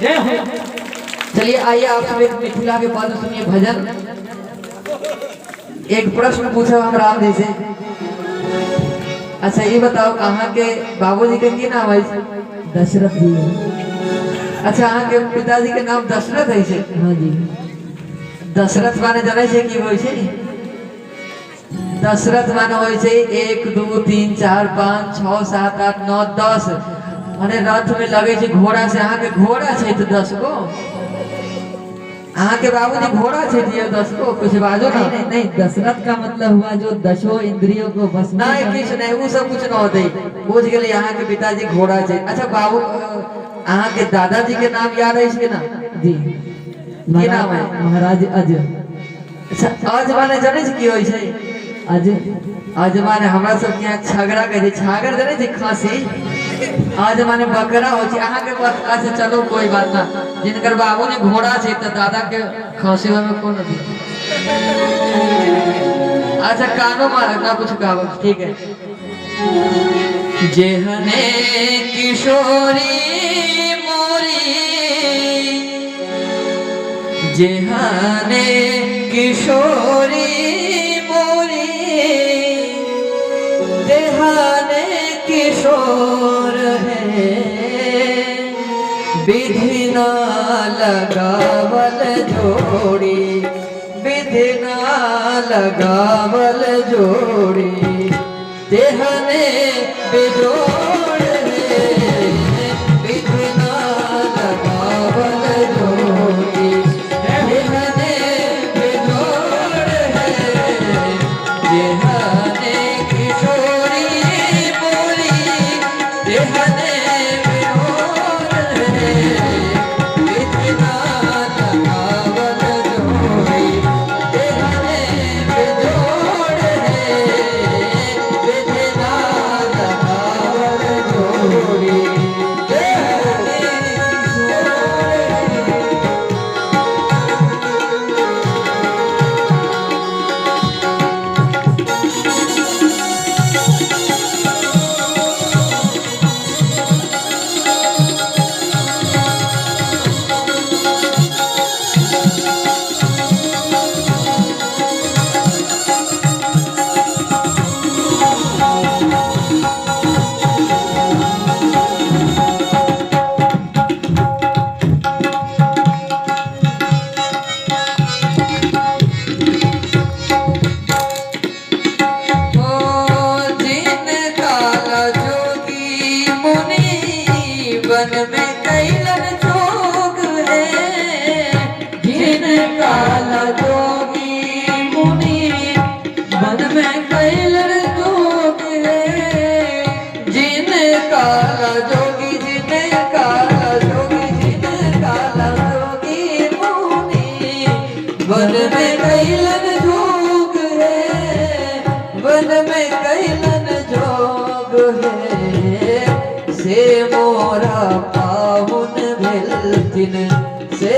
जय हो। चलिए आइए आप सब एक मिथिला के पद सुनिए भजन। एक प्रश्न पूछा हम राम जी से। अच्छा ये बताओ अहाँ के बाबूजी के की नाम है? दशरथ जी। अच्छा अहाँ के पिताजी के नाम दशरथ है से? हाँ जी। दशरथ माने जाने से की होय छै? दशरथ माने होय छै 1 2 3 4 5 6 7 8 9 10 माने रथ में लगे छै घोड़ा से। अहाँ के घोड़ा छै तो 10 गो। अहाँ के बाबूजी घोड़ा छै दिए 10 गो। कुछ बाजो ना। नहीं, नहीं दशरथ का मतलब हुआ जो दशों इंद्रियों को बस में नहीं करने- कुछ नहीं वो सब कुछ ना होते। बुझ गेली अहाँ के पिताजी घोड़ा छै। अच्छा बाबू अहाँ के दादाजी के नाम याद है इसके ना? जी। की नाम है? महाराज अज। अच्छा आज माने जाने छै की होय छै? अज। आज माने हमरा सब के यहाँ छगड़ा कहे छै। छागर जाने छै खांसी। आज माने बकरा हो छै। अहाँ के बात अच्छा चलो कोई बात ना। जिनकर बाबूजी घोड़ा छै त दादा के खांसी में कौन अथी? अच्छा कानो मार ना कुछ गाओ ठीक है। जेहने किशोरी मोरी जेहने किशोरी मोरी देहाने किशोर है विधि ना लगावल जोड़ी विधि ना लगावल जोड़ी देहने बेजोड़ है विधि ना लगावल जोड़ी देहने बेजोड़ है देहने किशोरी मोरी देहने बेजोड़ है विधि ना लगावल जोड़ी देहने बेजोड़ है विधि ना लगावल जोड़ी देहने वन में कैलन जोग है जिन काला जोगी मुनि वन में कैलन जोग है जिन काला जोगी जिन काला जोगी जिन काला जोगी मुनि वन में कैलन जोग है वन में कैलन जोग है से मोरा पाहुन भेलथिन से